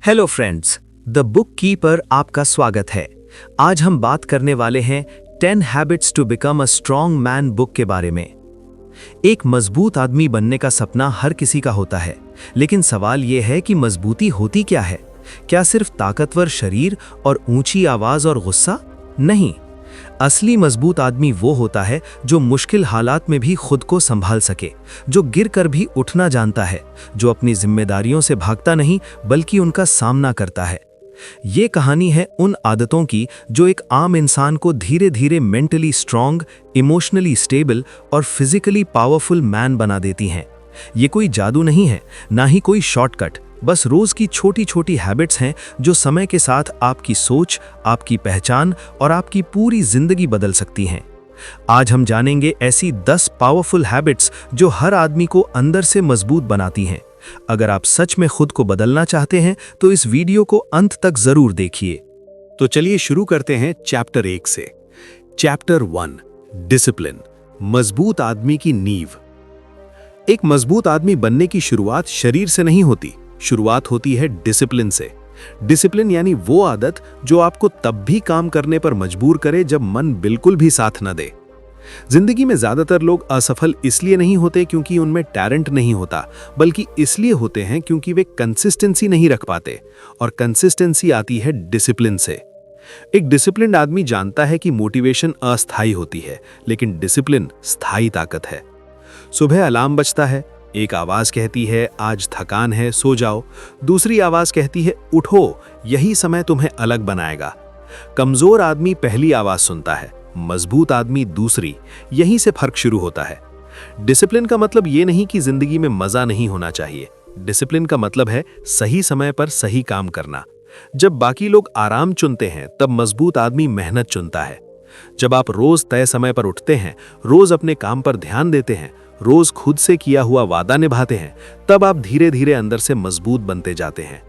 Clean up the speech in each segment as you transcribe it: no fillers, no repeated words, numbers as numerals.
Hello friends, the book keeper आपका स्वागत है। आज हम बात करने वाले हैं 10 habits to become a strong man book के बारे में। एक मजबूत आदमी बनने का सपना हर किसी का होता है, लेकिन सवाल यह है कि मजबूती होती क्या है? क्या सिर्फ ताकतवर शरीर और ऊंची आवाज और गुस्सा? नहीं, असली मजबूत आदमी वो होता है जो मुश्किल हालात में भी खुद को संभाल सके, जो गिरकर भी उठना जानता है, जो अपनी जिम्मेदारियों से भागता नहीं बल्कि उनका सामना करता है। ये कहानी है उन आदतों की जो एक आम इंसान को धीरे धीरे मेंटली स्ट्रांग, इमोशनली स्टेबल और फिजिकली पावरफुल मैन बना देती हैं। ये कोई जादू नहीं है, ना ही कोई शॉर्टकट, बस रोज की छोटी छोटी हैबिट्स हैं जो समय के साथ आपकी सोच, आपकी पहचान और आपकी पूरी जिंदगी बदल सकती हैं। आज हम जानेंगे ऐसी 10 पावरफुल हैबिट्स जो हर आदमी को अंदर से मजबूत बनाती हैं। अगर आप सच में खुद को बदलना चाहते हैं तो इस वीडियो को अंत तक जरूर देखिए। तो चलिए शुरू करते हैं चैप्टर 1 से। चैप्टर 1, डिसिप्लिन, मजबूत आदमी की नींव। एक मजबूत आदमी बनने की शुरुआत शरीर से नहीं होती, शुरुआत होती है डिसिप्लिन से। डिसिप्लिन यानी वो आदत जो आपको तब भी काम करने पर मजबूर करे जब मन बिल्कुल भी साथ न दे। जिंदगी में ज्यादातर लोग असफल इसलिए नहीं होते क्योंकि उनमें टैलेंट नहीं होता, बल्कि इसलिए होते हैं क्योंकि वे कंसिस्टेंसी नहीं रख पाते, और कंसिस्टेंसी आती है डिसिप्लिन से। एक डिसिप्लिन्ड आदमी जानता है कि मोटिवेशन अस्थायी होती है, लेकिन डिसिप्लिन स्थायी ताकत है। सुबह अलार्म बजता है, एक आवाज कहती है आज थकान है, सो जाओ। दूसरी आवाज कहती है उठो, यही समय तुम्हें अलग बनाएगा। कमजोर आदमी पहली आवाज सुनता है, मजबूत आदमी दूसरी। यहीं से फर्क शुरू होता है। डिसिप्लिन का मतलब ये नहीं कि जिंदगी में मजा नहीं होना चाहिए। डिसिप्लिन का मतलब है सही समय पर सही काम करना। जब बाकी लोग आराम चुनते हैं, तब मजबूत आदमी मेहनत चुनता है। जब आप रोज तय समय पर उठते हैं, रोज अपने काम पर ध्यान देते हैं, रोज खुद से किया हुआ वादा निभाते हैं, तब आप धीरे धीरे अंदर से मजबूत बनते जाते हैं।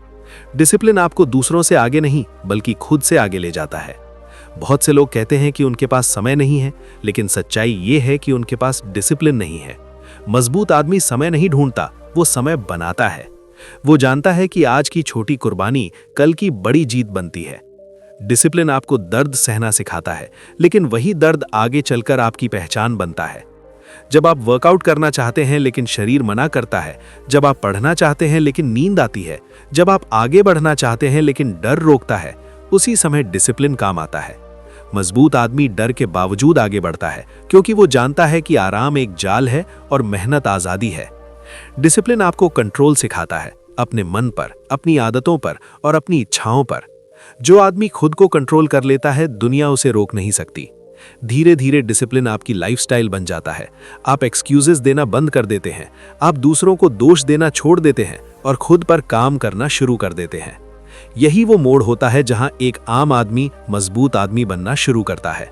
डिसिप्लिन आपको दूसरों से आगे नहीं बल्कि खुद से आगे ले जाता है। बहुत से लोग कहते हैं कि उनके पास समय नहीं है, लेकिन सच्चाई ये है कि उनके पास डिसिप्लिन नहीं है। मजबूत आदमी समय नहीं ढूंढता, वो समय बनाता है। वो जानता है कि आज की छोटी कुर्बानी कल की बड़ी जीत बनती है। डिसिप्लिन आपको दर्द सहना सिखाता है, लेकिन वही दर्द आगे चलकर आपकी पहचान बनता है। जब आप वर्कआउट करना चाहते हैं लेकिन शरीर मना करता है, जब आप पढ़ना चाहते हैं लेकिन नींद आती है, जब आप आगे बढ़ना चाहते हैं लेकिन डर रोकता है, उसी समय डिसिप्लिन काम आता है। मजबूत आदमी डर के बावजूद आगे बढ़ता है, क्योंकि वो जानता है कि आराम एक जाल है और मेहनत आजादी है। डिसिप्लिन आपको कंट्रोल सिखाता है, अपने मन पर, अपनी आदतों पर और अपनी इच्छाओं पर। जो आदमी खुद को कंट्रोल कर लेता है, दुनिया उसे रोक नहीं सकती। धीरे धीरे डिसिप्लिन आपकी लाइफस्टाइल बन जाता है। आप एक्सक्यूजेस देना बंद कर देते हैं, आप दूसरों को दोष देना छोड़ देते हैं और खुद पर काम करना शुरू कर देते हैं। यही वो मोड़ होता है जहां एक आम आदमी मजबूत आदमी बनना शुरू करता है।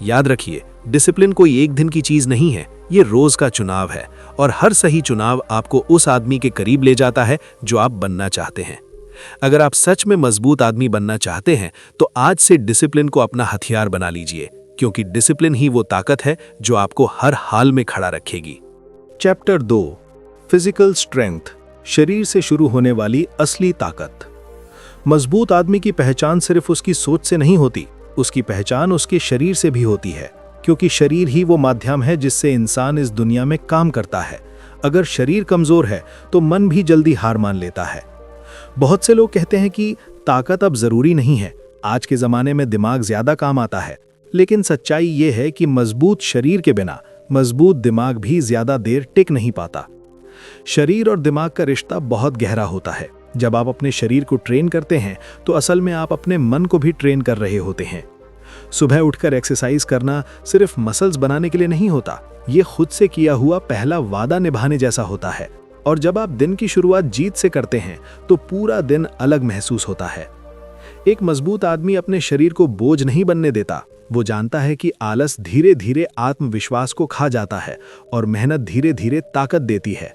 याद रखिए, डिसिप्लिन कोई एक दिन की चीज नहीं है, ये रोज का चुनाव है, और हर सही चुनाव आपको उस आदमी के करीब ले जाता है जो आप बनना चाहते हैं। अगर आप सच में मजबूत आदमी बनना चाहते हैं तो आज से डिसिप्लिन को अपना हथियार बना लीजिए, क्योंकि डिसिप्लिन ही वो ताकत है जो आपको हर हाल में खड़ा रखेगी। चैप्टर 2, फिजिकल स्ट्रेंथ, शरीर से शुरू होने वाली असली ताकत। मजबूत आदमी की पहचान सिर्फ उसकी सोच से नहीं होती, उसकी पहचान उसके शरीर से भी होती है, क्योंकि शरीर ही वो माध्यम है जिससे इंसान इस दुनिया में काम करता है। अगर शरीर कमजोर है तो मन भी जल्दी हार मान लेता है। बहुत से लोग कहते हैं कि ताकत अब जरूरी नहीं है, आज के जमाने में दिमाग ज्यादा काम आता है, लेकिन सच्चाई ये है कि मजबूत शरीर के बिना मजबूत दिमाग भी ज्यादा देर टिक नहीं पाता। शरीर और दिमाग का रिश्ता बहुत गहरा होता है। जब आप अपने शरीर को ट्रेन करते हैं तो असल में आप अपने मन को भी ट्रेन कर रहे होते हैं। सुबह उठकर एक्सरसाइज करना सिर्फ मसल्स बनाने के लिए नहीं होता, ये खुद से किया हुआ पहला वादा निभाने जैसा होता है। और जब आप दिन की शुरुआत जीत से करते हैं तो पूरा दिन अलग महसूस होता है। एक मजबूत आदमी अपने शरीर को बोझ नहीं बनने देता। वो जानता है कि आलस धीरे धीरे आत्मविश्वास को खा जाता है और मेहनत धीरे धीरे ताकत देती है।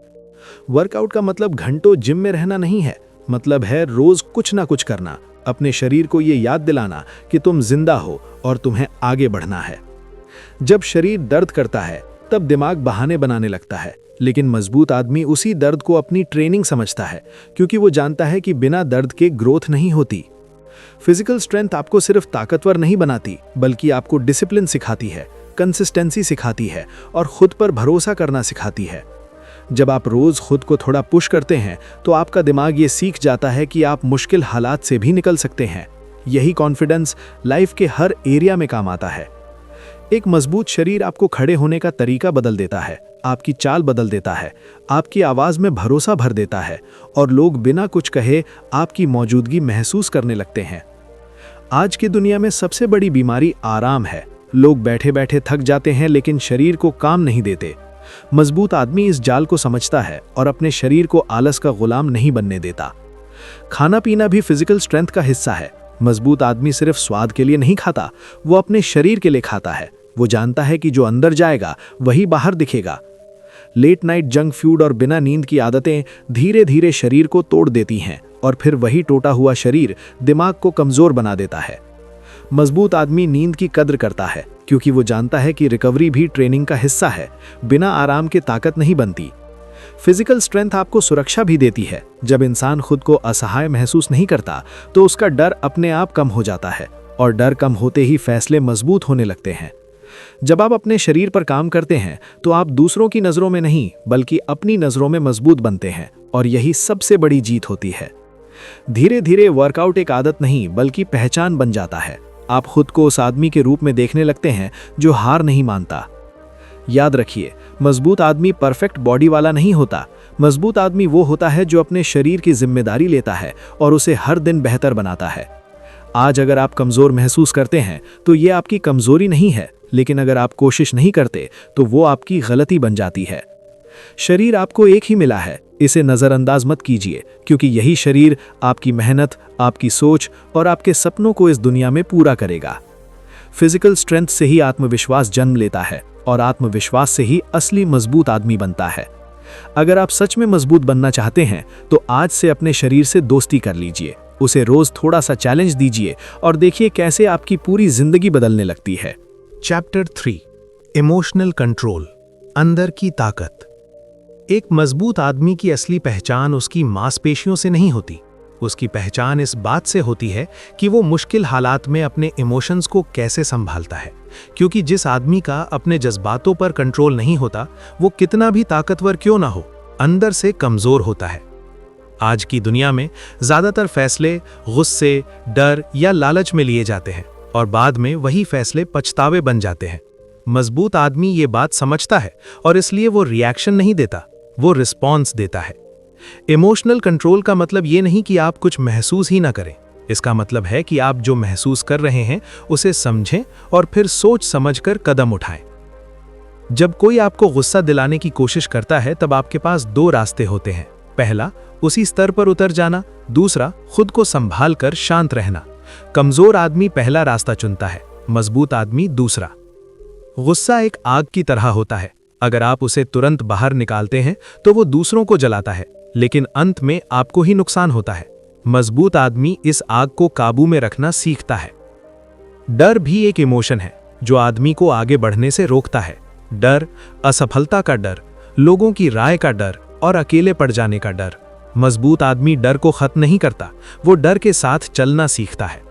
वर्कआउट का मतलब घंटों जिम में रहना नहीं है, मतलब है रोज कुछ ना कुछ करना, अपने शरीर को ये याद दिलाना कि तुम जिंदा हो और तुम्हें आगे बढ़ना है। जब शरीर दर्द करता है तब दिमाग बहाने बनाने लगता है, लेकिन मजबूत आदमी उसी दर्द को अपनी ट्रेनिंग समझता है, क्योंकि वो जानता है कि बिना दर्द के ग्रोथ नहीं होती। फिजिकल स्ट्रेंथ आपको सिर्फ ताकतवर नहीं बनाती, बल्कि आपको डिसिप्लिन सिखाती है, कंसिस्टेंसी सिखाती है और खुद पर भरोसा करना सिखाती है। जब आप रोज खुद को थोड़ा पुश करते हैं तो आपका दिमाग ये सीख जाता है कि आप मुश्किल हालात से भी निकल सकते हैं। यही कॉन्फिडेंस लाइफ के हर एरिया में काम आता है। एक मजबूत शरीर आपको खड़े होने का तरीका बदल देता है, आपकी चाल बदल देता है, आपकी आवाज में भरोसा भर देता है और लोग बिना कुछ कहे आपकी मौजूदगी महसूस करने लगते हैं। आज की दुनिया में सबसे बड़ी बीमारी आराम है। लोग बैठे बैठे थक जाते हैं लेकिन शरीर को काम नहीं देते। मजबूत आदमी इस जाल को समझता है और अपने शरीर को आलस का गुलाम नहीं बनने देता। खाना पीना भी फिजिकल स्ट्रेंथ का हिस्सा है। मजबूत आदमी सिर्फ स्वाद के लिए नहीं खाता, वो अपने शरीर के लिए खाता है। वो जानता है कि जो अंदर जाएगा वही बाहर दिखेगा। लेट नाइट जंक फूड और बिना नींद की आदतें धीरे धीरे शरीर को तोड़ देती हैं और फिर वही टूटा हुआ शरीर दिमाग को कमजोर बना देता है। मजबूत आदमी नींद की कद्र करता है, क्योंकि वो जानता है कि रिकवरी भी ट्रेनिंग का हिस्सा है। बिना आराम के ताकत नहीं बनती। फिजिकल स्ट्रेंथ आपको सुरक्षा भी देती है। जब इंसान खुद को असहाय महसूस नहीं करता तो उसका डर अपने आप कम हो जाता है और डर कम होते ही फैसले मजबूत होने लगते हैं। जब आप अपने शरीर पर काम करते हैं तो आप दूसरों की नज़रों में नहीं बल्कि अपनी नज़रों में मजबूत बनते हैं और यही सबसे बड़ी जीत होती है। धीरे धीरे वर्कआउट एक आदत नहीं बल्कि पहचान बन जाता है। आप खुद को उस आदमी के रूप में देखने लगते हैं जो हार नहीं मानता। याद रखिए, मजबूत आदमी परफेक्ट बॉडी वाला नहीं होता। मजबूत आदमी वो होता है जो अपने शरीर की जिम्मेदारी लेता है और उसे हर दिन बेहतर बनाता है। आज अगर आप कमज़ोर महसूस करते हैं तो ये आपकी कमज़ोरी नहीं है, लेकिन अगर आप कोशिश नहीं करते तो वो आपकी गलती बन जाती है। शरीर आपको एक ही मिला है, इसे नज़रअंदाज मत कीजिए, क्योंकि यही शरीर आपकी मेहनत, आपकी सोच और आपके सपनों को इस दुनिया में पूरा करेगा। फिजिकल स्ट्रेंथ से ही आत्मविश्वास जन्म लेता है और आत्मविश्वास से ही असली मजबूत आदमी बनता है। अगर आप सच में मजबूत बनना चाहते हैं तो आज से अपने शरीर से दोस्ती कर लीजिए, उसे रोज थोड़ा सा चैलेंज दीजिए और देखिए कैसे आपकी पूरी जिंदगी बदलने लगती है। चैप्टर 3 इमोशनल कंट्रोल, अंदर की ताकत। एक मजबूत आदमी की असली पहचान उसकी मांसपेशियों से नहीं होती। उसकी पहचान इस बात से होती है कि वो मुश्किल हालात में अपने इमोशंस को कैसे संभालता है, क्योंकि जिस आदमी का अपने जज्बातों पर कंट्रोल नहीं होता वो कितना भी ताकतवर क्यों ना हो, अंदर से कमजोर होता है। आज की दुनिया में ज्यादातर फैसले गुस्से, डर या लालच में लिए जाते हैं और बाद में वही फैसले पछतावे बन जाते हैं। मजबूत आदमी ये बात समझता है और इसलिए वो रिएक्शन नहीं देता, वो रिस्पॉन्स देता है। इमोशनल कंट्रोल का मतलब ये नहीं कि आप कुछ महसूस ही ना करें। इसका मतलब है कि आप जो महसूस कर रहे हैं उसे समझें और फिर सोच समझकर कदम उठाएं। जब कोई आपको गुस्सा दिलाने की कोशिश करता है तब आपके पास दो रास्ते होते हैं। पहला, उसी स्तर पर उतर जाना। दूसरा, खुद को संभाल कर शांत रहना। कमजोर आदमी पहला रास्ता चुनता है, मजबूत आदमी दूसरा। गुस्सा एक आग की तरह होता है। अगर आप उसे तुरंत बाहर निकालते हैं तो वो दूसरों को जलाता है, लेकिन अंत में आपको ही नुकसान होता है। मजबूत आदमी इस आग को काबू में रखना सीखता है। डर भी एक इमोशन है जो आदमी को आगे बढ़ने से रोकता है। डर, असफलता का डर, लोगों की राय का डर और अकेले पड़ जाने का डर। मजबूत आदमी डर को खत्म नहीं करता, वो डर के साथ चलना सीखता है।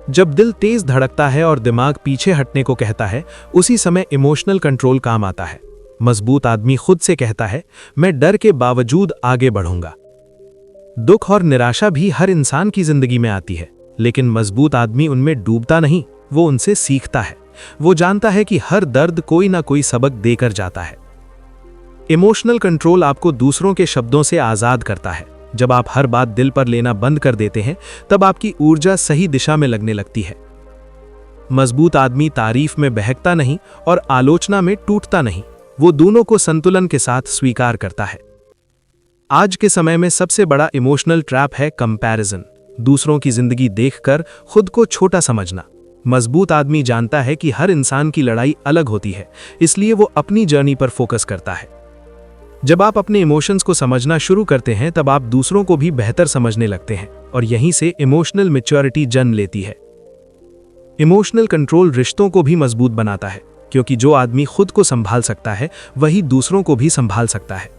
जब दिल तेज धड़कता है और दिमाग पीछे हटने को कहता है, उसी समय इमोशनल कंट्रोल काम आता है। मजबूत आदमी खुद से कहता है, मैं डर के बावजूद आगे बढ़ूंगा। दुख और निराशा भी हर इंसान की जिंदगी में आती है, लेकिन मजबूत आदमी उनमें डूबता नहीं, वो उनसे सीखता है। वो जानता है कि हर दर्द कोई ना कोई सबक देकर जाता है। इमोशनल कंट्रोल आपको दूसरों के शब्दों से आजाद करता है। जब आप हर बात दिल पर लेना बंद कर देते हैं तब आपकी ऊर्जा सही दिशा में लगने लगती है। मजबूत आदमी तारीफ में बहकता नहीं और आलोचना में टूटता नहीं, वो दोनों को संतुलन के साथ स्वीकार करता है। आज के समय में सबसे बड़ा इमोशनल ट्रैप है कंपैरिजन, दूसरों की जिंदगी देखकर खुद को छोटा समझना। मजबूत आदमी जानता है कि हर इंसान की लड़ाई अलग होती है, इसलिए वो अपनी जर्नी पर फोकस करता है। जब आप अपने इमोशंस को समझना शुरू करते हैं तब आप दूसरों को भी बेहतर समझने लगते हैं और यहीं से इमोशनल मैच्योरिटी जन्म लेती है। इमोशनल कंट्रोल रिश्तों को भी मजबूत बनाता है। क्योंकि जो आदमी खुद को संभाल सकता है वही दूसरों को भी संभाल सकता है।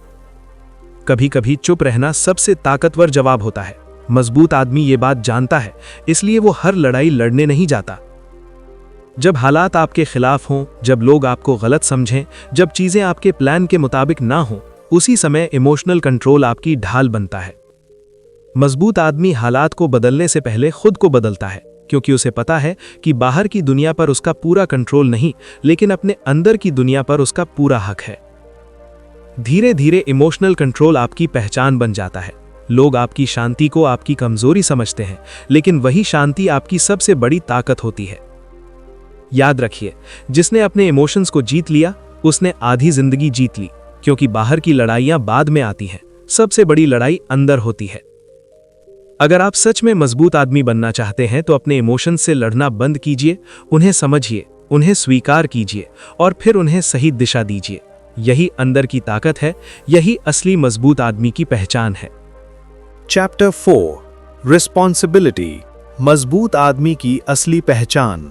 कभी कभी चुप रहना सबसे ताकतवर जवाब होता है। मजबूत आदमी ये बात जानता है, इसलिए वो हर लड़ाई लड़ने नहीं जाता। जब हालात आपके खिलाफ हों, जब लोग आपको गलत समझें, जब चीजें आपके प्लान के मुताबिक ना हों, उसी समय इमोशनल कंट्रोल आपकी ढाल बनता है। मजबूत आदमी हालात को बदलने से पहले खुद को बदलता है, क्योंकि उसे पता है कि बाहर की दुनिया पर उसका पूरा कंट्रोल नहीं, लेकिन अपने अंदर की दुनिया पर उसका पूरा हक है। धीरे धीरे इमोशनल कंट्रोल आपकी पहचान बन जाता है। लोग आपकी शांति को आपकी कमजोरी समझते हैं, लेकिन वही शांति आपकी सबसे बड़ी ताकत होती है। याद रखिए, जिसने अपने इमोशंस को जीत लिया उसने आधी जिंदगी जीत ली, क्योंकि बाहर की लड़ाइयां बाद में आती हैं, सबसे बड़ी लड़ाई अंदर होती है। अगर आप सच में मजबूत आदमी बनना चाहते हैं तो अपने इमोशंस से लड़ना बंद कीजिए, उन्हें समझिए, उन्हें स्वीकार कीजिए और फिर उन्हें सही दिशा दीजिए। यही अंदर की ताकत है, यही असली मजबूत आदमी की पहचान है। चैप्टर 4 रिस्पॉन्सिबिलिटी, मजबूत आदमी की असली पहचान।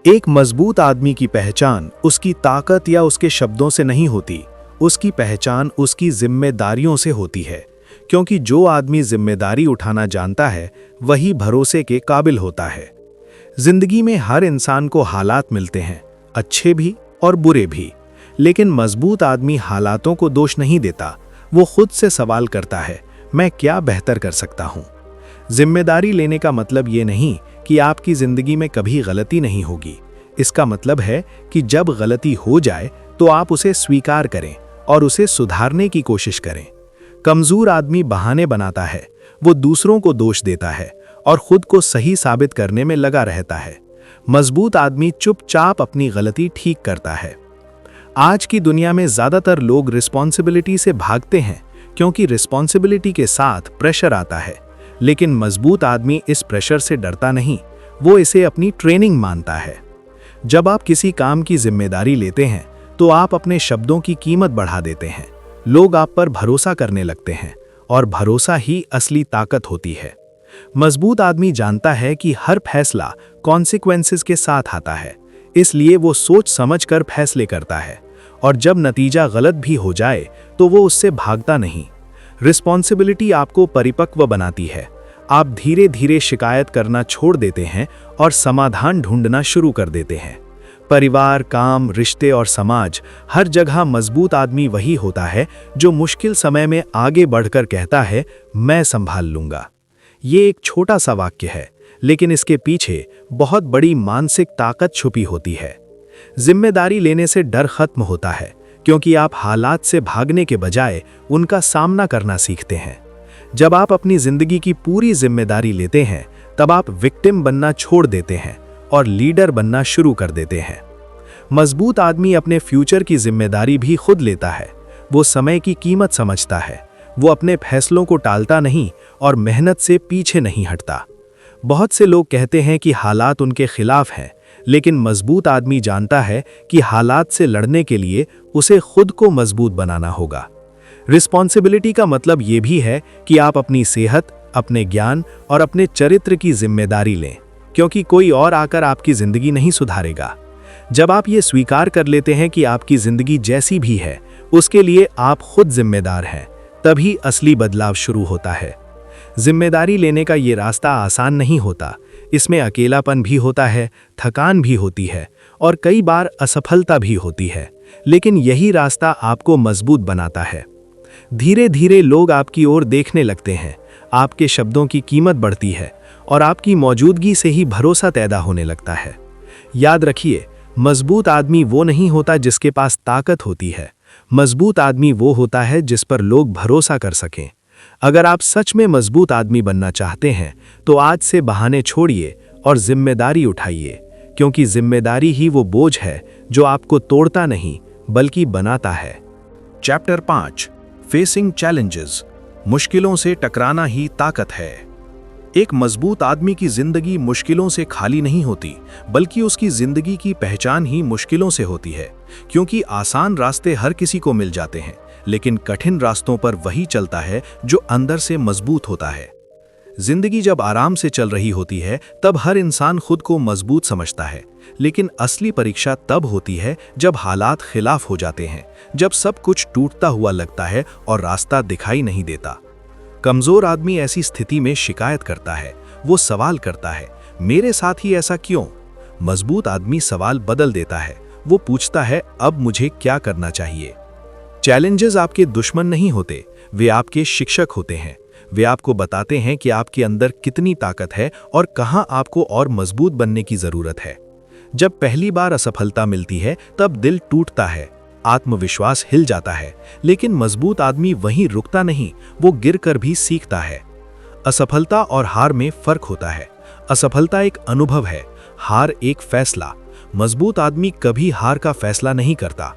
एक मजबूत आदमी की पहचान उसकी ताकत या उसके शब्दों से नहीं होती, उसकी पहचान उसकी जिम्मेदारियों से होती है। क्योंकि जो आदमी जिम्मेदारी उठाना जानता है वही भरोसे के काबिल होता है। जिंदगी में हर इंसान को हालात मिलते हैं, अच्छे भी और बुरे भी, लेकिन मजबूत आदमी हालातों को दोष नहीं देता। वो खुद से सवाल करता है, मैं क्या बेहतर कर सकता हूँ। जिम्मेदारी लेने का मतलब ये नहीं कि आपकी जिंदगी में कभी गलती नहीं होगी। इसका मतलब है कि जब गलती हो जाए तो आप उसे स्वीकार करें और उसे सुधारने की कोशिश करें। कमजोर आदमी बहाने बनाता है, वो दूसरों को दोष देता है और खुद को सही साबित करने में लगा रहता है। मजबूत आदमी चुपचाप अपनी गलती ठीक करता है। आज की दुनिया में ज्यादातर लोग रिस्पॉन्सिबिलिटी से भागते हैं, क्योंकि रिस्पॉन्सिबिलिटी के साथ प्रेशर आता है। लेकिन मजबूत आदमी इस प्रेशर से डरता नहीं, वो इसे अपनी ट्रेनिंग मानता है। जब आप किसी काम की जिम्मेदारी लेते हैं तो आप अपने शब्दों की कीमत बढ़ा देते हैं। लोग आप पर भरोसा करने लगते हैं और भरोसा ही असली ताकत होती है। मजबूत आदमी जानता है कि हर फैसला कॉन्सिक्वेंसेस के साथ आता है, इसलिए वो सोच समझकर फैसले करता है और जब नतीजा गलत भी हो जाए तो वो उससे भागता नहीं। रिस्पॉन्सिबिलिटी आपको परिपक्व बनाती है। आप धीरे धीरे शिकायत करना छोड़ देते हैं और समाधान ढूंढना शुरू कर देते हैं। परिवार, काम, रिश्ते और समाज, हर जगह मजबूत आदमी वही होता है जो मुश्किल समय में आगे बढ़कर कहता है, मैं संभाल लूंगा। ये एक छोटा सा वाक्य है, लेकिन इसके पीछे बहुत बड़ी मानसिक ताकत छुपी होती है। जिम्मेदारी लेने से डर खत्म होता है, क्योंकि आप हालात से भागने के बजाय उनका सामना करना सीखते हैं। जब आप अपनी जिंदगी की पूरी जिम्मेदारी लेते हैं, तब आप विक्टिम बनना छोड़ देते हैं और लीडर बनना शुरू कर देते हैं। मजबूत आदमी अपने फ्यूचर की जिम्मेदारी भी खुद लेता है। वो समय की कीमत समझता है, वो अपने फैसलों को टालता नहीं और मेहनत से पीछे नहीं हटता। बहुत से लोग कहते हैं कि हालात उनके खिलाफ हैं, लेकिन मजबूत आदमी जानता है कि हालात से लड़ने के लिए उसे खुद को मजबूत बनाना होगा। रिस्पॉन्सिबिलिटी का मतलब ये भी है कि आप अपनी सेहत, अपने ज्ञान और अपने चरित्र की जिम्मेदारी लें, क्योंकि कोई और आकर आपकी जिंदगी नहीं सुधारेगा। जब आप ये स्वीकार कर लेते हैं कि आपकी जिंदगी जैसी भी है उसके लिए आप खुद जिम्मेदार हैं, तभी असली बदलाव शुरू होता है। जिम्मेदारी लेने का ये रास्ता आसान नहीं होता। इसमें अकेलापन भी होता है, थकान भी होती है और कई बार असफलता भी होती है, लेकिन यही रास्ता आपको मजबूत बनाता है। धीरे धीरे लोग आपकी ओर देखने लगते हैं, आपके शब्दों की कीमत बढ़ती है और आपकी मौजूदगी से ही भरोसा पैदा होने लगता है। याद रखिए, मजबूत आदमी वो नहीं होता जिसके पास ताकत होती है। मजबूत आदमी वो होता है जिस पर लोग भरोसा कर सकें। अगर आप सच में मजबूत आदमी बनना चाहते हैं तो आज से बहाने छोड़िए और जिम्मेदारी उठाइए, क्योंकि जिम्मेदारी ही वो बोझ है जो आपको तोड़ता नहीं बल्कि बनाता है। चैप्टर 5 फेसिंग चैलेंजेस, मुश्किलों से टकराना ही ताकत है। एक मजबूत आदमी की जिंदगी मुश्किलों से खाली नहीं होती, बल्कि उसकी जिंदगी की पहचान ही मुश्किलों से होती है। क्योंकि आसान रास्ते हर किसी को मिल जाते हैं, लेकिन कठिन रास्तों पर वही चलता है जो अंदर से मजबूत होता है। जिंदगी जब आराम से चल रही होती है तब हर इंसान खुद को मजबूत समझता है, लेकिन असली परीक्षा तब होती है जब हालात खिलाफ हो जाते हैं, जब सब कुछ टूटता हुआ लगता है और रास्ता दिखाई नहीं देता। कमजोर आदमी ऐसी स्थिति में शिकायत करता है, वो सवाल करता है, मेरे साथ ही ऐसा क्यों? मजबूत आदमी सवाल बदल देता है, वो पूछता है, अब मुझे क्या करना चाहिए? चैलेंजेस आपके दुश्मन नहीं होते, वे आपके शिक्षक होते हैं। वे आपको बताते हैं कि आपके अंदर कितनी ताकत है और कहां आपको और मजबूत बनने की जरूरत है। जब पहली बार असफलता मिलती है तब दिल टूटता है, आत्मविश्वास हिल जाता है, लेकिन मजबूत आदमी वहीं रुकता नहीं, वो गिरकर भी सीखता है। असफलता और हार में फर्क होता है। असफलता एक अनुभव है, हार एक फैसला। मजबूत आदमी कभी हार का फैसला नहीं करता।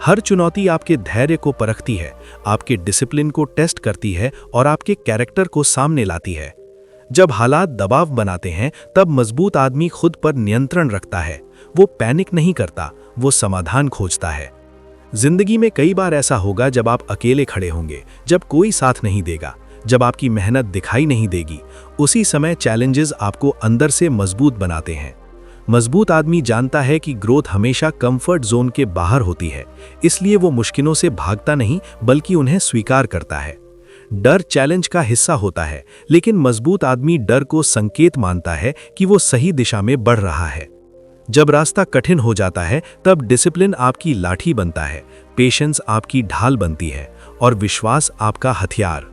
हर चुनौती आपके धैर्य को परखती है, आपके डिसिप्लिन को टेस्ट करती है और आपके कैरेक्टर को सामने लाती है। जब हालात दबाव बनाते हैं तब मजबूत आदमी खुद पर नियंत्रण रखता है। वो पैनिक नहीं करता, वो समाधान खोजता है। जिंदगी में कई बार ऐसा होगा जब आप अकेले खड़े होंगे, जब कोई साथ नहीं देगा, जब आपकी मेहनत दिखाई नहीं देगी। उसी समय चैलेंजेस आपको अंदर से मजबूत बनाते हैं। मजबूत आदमी जानता है कि ग्रोथ हमेशा कंफर्ट जोन के बाहर होती है, इसलिए वो मुश्किलों से भागता नहीं बल्कि उन्हें स्वीकार करता है। डर चैलेंज का हिस्सा होता है, लेकिन मजबूत आदमी डर को संकेत मानता है कि वो सही दिशा में बढ़ रहा है। जब रास्ता कठिन हो जाता है तब डिसिप्लिन आपकी लाठी बनता है, पेशेंस आपकी ढाल बनती है और विश्वास आपका हथियार।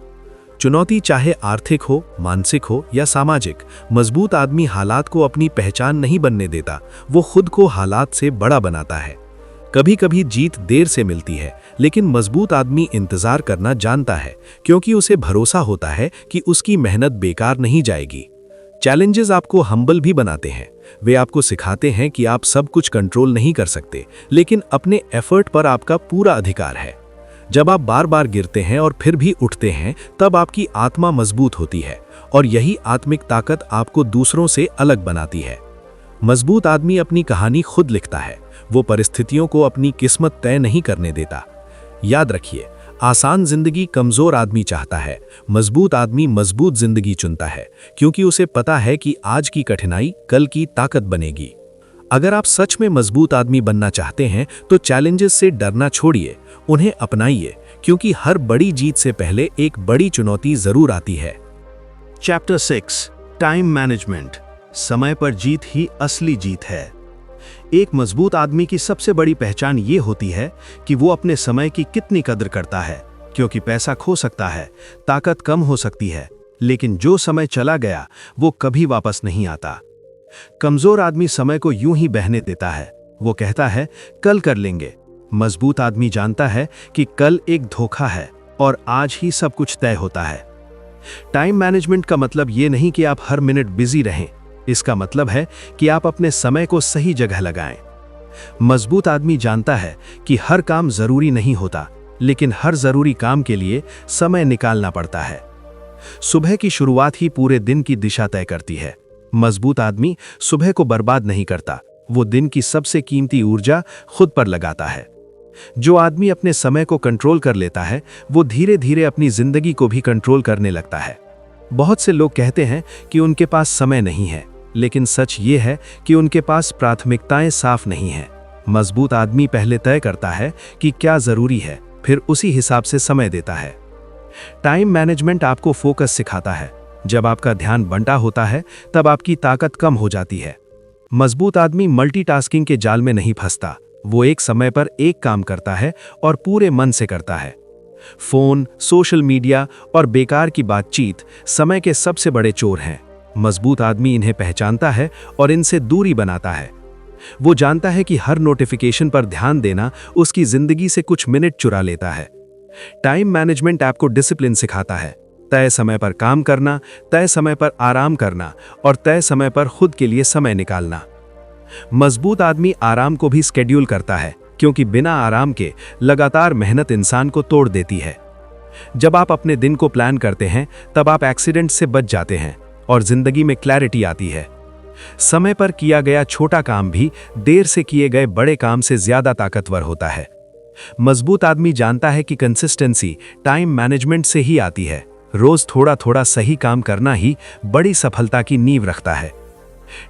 चुनौती चाहे आर्थिक हो, मानसिक हो या सामाजिक, मजबूत आदमी हालात को अपनी पहचान नहीं बनने देता, वो खुद को हालात से बड़ा बनाता है। कभी कभी जीत देर से मिलती है, लेकिन मजबूत आदमी इंतजार करना जानता है, क्योंकि उसे भरोसा होता है कि उसकी मेहनत बेकार नहीं जाएगी। चैलेंजेस आपको हम्बल भी बनाते हैं। वे आपको सिखाते हैं कि आप सब कुछ कंट्रोल नहीं कर सकते, लेकिन अपने एफर्ट पर आपका पूरा अधिकार है। जब आप बार बार गिरते हैं और फिर भी उठते हैं, तब आपकी आत्मा मजबूत होती है और यही आत्मिक ताकत आपको दूसरों से अलग बनाती है। मजबूत आदमी अपनी कहानी खुद लिखता है, वो परिस्थितियों को अपनी किस्मत तय नहीं करने देता। याद रखिए, आसान जिंदगी कमजोर आदमी चाहता है, मजबूत आदमी मजबूत जिंदगी चुनता है, क्योंकि उसे पता है कि आज की कठिनाई कल की ताकत बनेगी। अगर आप सच में मजबूत आदमी बनना चाहते हैं तो चैलेंजेस से डरना छोड़िए, उन्हें अपनाइए, क्योंकि हर बड़ी जीत से पहले एक बड़ी चुनौती जरूर आती है। Chapter 6 time management. समय पर जीत ही असली जीत है। एक मजबूत आदमी की सबसे बड़ी पहचान ये होती है कि वो अपने समय की कितनी कदर करता है, क्योंकि पैसा खो सकता है, ताकत कम हो सकती है, लेकिन जो समय चला गया वो कभी वापस नहीं आता। कमजोर आदमी समय को यूं ही बहने देता है, वो कहता है कल कर लेंगे। मजबूत आदमी जानता है कि कल एक धोखा है और आज ही सब कुछ तय होता है। टाइम मैनेजमेंट का मतलब ये नहीं कि आप हर मिनट बिजी रहें, इसका मतलब है कि आप अपने समय को सही जगह लगाएं। मजबूत आदमी जानता है कि हर काम जरूरी नहीं होता, लेकिन हर जरूरी काम के लिए समय निकालना पड़ता है। सुबह की शुरुआत ही पूरे दिन की दिशा तय करती है। मजबूत आदमी सुबह को बर्बाद नहीं करता, वो दिन की सबसे कीमती ऊर्जा खुद पर लगाता है। जो आदमी अपने समय को कंट्रोल कर लेता है, वो धीरे धीरे अपनी जिंदगी को भी कंट्रोल करने लगता है। बहुत से लोग कहते हैं कि उनके पास समय नहीं है, लेकिन सच ये है कि उनके पास प्राथमिकताएं साफ नहीं हैं। मजबूत आदमी पहले तय करता है कि क्या जरूरी है, फिर उसी हिसाब से समय देता है। टाइम मैनेजमेंट आपको फोकस सिखाता है। जब आपका ध्यान बंटा होता है तब आपकी ताकत कम हो जाती है। मजबूत आदमी मल्टीटास्किंग के जाल में नहीं फंसता, वो एक समय पर एक काम करता है और पूरे मन से करता है। फोन, सोशल मीडिया और बेकार की बातचीत समय के सबसे बड़े चोर हैं। मजबूत आदमी इन्हें पहचानता है और इनसे दूरी बनाता है। वो जानता है कि हर नोटिफिकेशन पर ध्यान देना उसकी जिंदगी से कुछ मिनट चुरा लेता है। टाइम मैनेजमेंट आपको डिसिप्लिन सिखाता है। तय समय पर काम करना, तय समय पर आराम करना और तय समय पर खुद के लिए समय निकालना। मजबूत आदमी आराम को भी स्केड्यूल करता है, क्योंकि बिना आराम के लगातार मेहनत इंसान को तोड़ देती है। जब आप अपने दिन को प्लान करते हैं तब आप एक्सीडेंट से बच जाते हैं और जिंदगी में क्लैरिटी आती है। समय पर किया गया छोटा काम भी देर से किए गए बड़े काम से ज्यादा ताकतवर होता है। मजबूत आदमी जानता है कि कंसिस्टेंसी टाइम मैनेजमेंट से ही आती है। रोज थोड़ा थोड़ा सही काम करना ही बड़ी सफलता की नींव रखता है।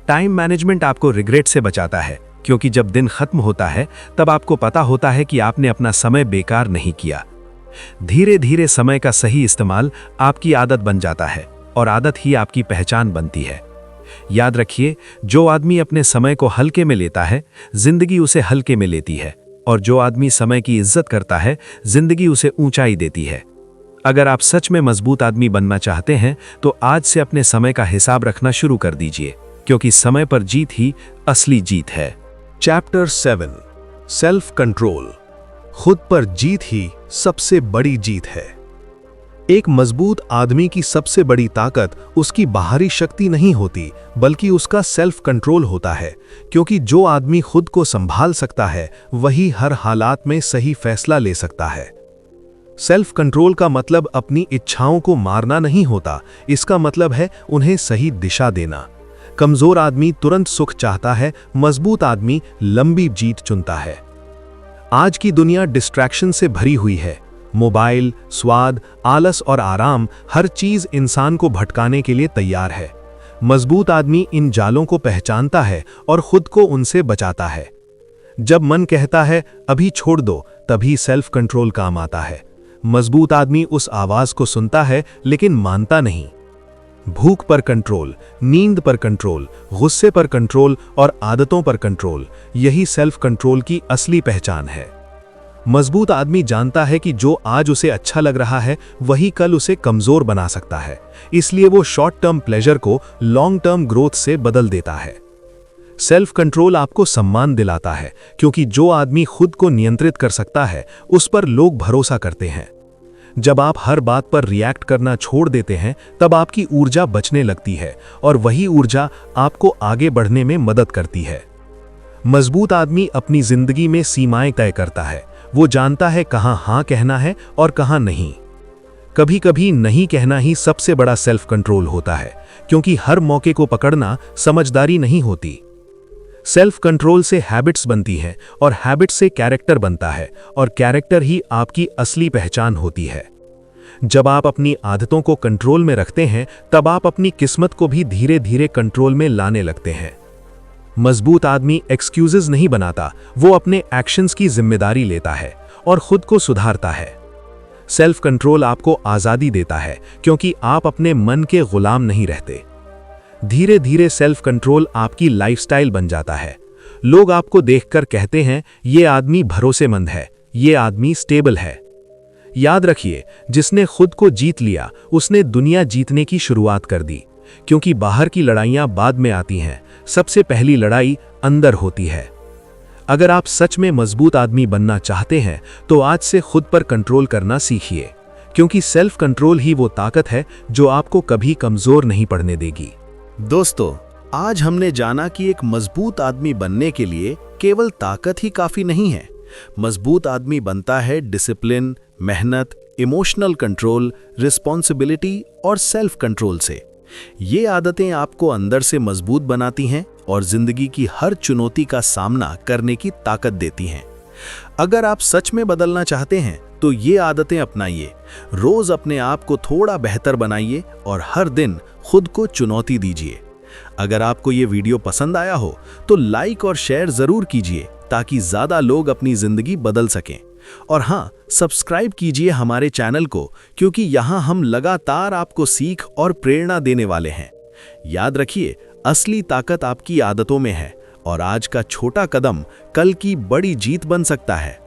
टाइम मैनेजमेंट आपको रिग्रेट से बचाता है, क्योंकि जब दिन खत्म होता है तब आपको पता होता है कि आपने अपना समय बेकार नहीं किया। धीरे धीरे समय का सही इस्तेमाल आपकी आदत बन जाता है और आदत ही आपकी पहचान बनती है। याद रखिए, जो आदमी अपने समय को हल्के में लेता है, जिंदगी उसे हल्के में लेती है, और जो आदमी समय की इज्जत करता है, जिंदगी उसे ऊंचाई देती है। अगर आप सच में मजबूत आदमी बनना चाहते हैं तो आज से अपने समय का हिसाब रखना शुरू कर दीजिए, क्योंकि समय पर जीत ही असली जीत है। चैप्टर 7 सेल्फ कंट्रोल, खुद पर जीत ही सबसे बड़ी जीत है। एक मजबूत आदमी की सबसे बड़ी ताकत उसकी बाहरी शक्ति नहीं होती, बल्कि उसका सेल्फ कंट्रोल होता है, क्योंकि जो आदमी खुद को संभाल सकता है वही हर हालात में सही फैसला ले सकता है। सेल्फ कंट्रोल का मतलब अपनी इच्छाओं को मारना नहीं होता, इसका मतलब है उन्हें सही दिशा देना। कमजोर आदमी तुरंत सुख चाहता है, मजबूत आदमी लंबी जीत चुनता है। आज की दुनिया डिस्ट्रैक्शन से भरी हुई है। मोबाइल, स्वाद, आलस और आराम, हर चीज इंसान को भटकाने के लिए तैयार है। मजबूत आदमी इन जालों को पहचानता है और खुद को उनसे बचाता है। जब मन कहता है अभी छोड़ दो, तभी सेल्फ कंट्रोल काम आता है। मजबूत आदमी उस आवाज को सुनता है लेकिन मानता नहीं। भूख पर कंट्रोल, नींद पर कंट्रोल, गुस्से पर कंट्रोल और आदतों पर कंट्रोल, यही सेल्फ कंट्रोल की असली पहचान है। मजबूत आदमी जानता है कि जो आज उसे अच्छा लग रहा है वही कल उसे कमजोर बना सकता है, इसलिए वो शॉर्ट टर्म प्लेजर को लॉन्ग टर्म ग्रोथ से बदल देता है। सेल्फ कंट्रोल आपको सम्मान दिलाता है, क्योंकि जो आदमी खुद को नियंत्रित कर सकता है उस पर लोग भरोसा करते हैं। जब आप हर बात पर रिएक्ट करना छोड़ देते हैं तब आपकी ऊर्जा बचने लगती है और वही ऊर्जा आपको आगे बढ़ने में मदद करती है। मजबूत आदमी अपनी जिंदगी में सीमाएं तय करता है। वो जानता है कहां हाँ कहना है और कहां नहीं। कभी कभी नहीं कहना ही सबसे बड़ा सेल्फ कंट्रोल होता है, क्योंकि हर मौके को पकड़ना समझदारी नहीं होती। सेल्फ कंट्रोल से हैबिट्स बनती हैं और हैबिट से कैरेक्टर बनता है, और कैरेक्टर ही आपकी असली पहचान होती है। जब आप अपनी आदतों को कंट्रोल में रखते हैं तब आप अपनी किस्मत को भी धीरे धीरे कंट्रोल में लाने लगते हैं। मजबूत आदमी एक्सक्यूजेस नहीं बनाता, वो अपने एक्शंस की जिम्मेदारी लेता है और खुद को सुधारता है। सेल्फ कंट्रोल आपको आजादी देता है, क्योंकि आप अपने मन के गुलाम नहीं रहते। धीरे धीरे सेल्फ कंट्रोल आपकी लाइफस्टाइल बन जाता है। लोग आपको देखकर कहते हैं ये आदमी भरोसेमंद है, ये आदमी स्टेबल है। याद रखिए, जिसने खुद को जीत लिया उसने दुनिया जीतने की शुरुआत कर दी, क्योंकि बाहर की लड़ाइयां बाद में आती हैं, सबसे पहली लड़ाई अंदर होती है। अगर आप सच में मजबूत आदमी बनना चाहते हैं तो आज से खुद पर कंट्रोल करना सीखिए, क्योंकि सेल्फ कंट्रोल ही वो ताकत है जो आपको कभी कमजोर नहीं पड़ने देगी। दोस्तों, आज हमने जाना कि एक मजबूत आदमी बनने के लिए केवल ताकत ही काफी नहीं है। मजबूत आदमी बनता है डिसिप्लिन, मेहनत, इमोशनल कंट्रोल, रिस्पॉन्सिबिलिटी और सेल्फ कंट्रोल से। ये आदतें आपको अंदर से मजबूत बनाती हैं और जिंदगी की हर चुनौती का सामना करने की ताकत देती हैं। अगर आप सच में बदलना चाहते हैं तो ये आदतें अपनाइए। रोज अपने आप को थोड़ा बेहतर बनाइए और हर दिन खुद को चुनौती दीजिए। अगर आपको ये वीडियो पसंद आया हो तो लाइक और शेयर जरूर कीजिए, ताकि ज्यादा लोग अपनी जिंदगी बदल सकें। और हाँ, सब्सक्राइब कीजिए हमारे चैनल को, क्योंकि यहाँ हम लगातार आपको सीख और प्रेरणा देने वाले हैं। याद रखिए, असली ताकत आपकी आदतों में है और आज का छोटा कदम कल की बड़ी जीत बन सकता है।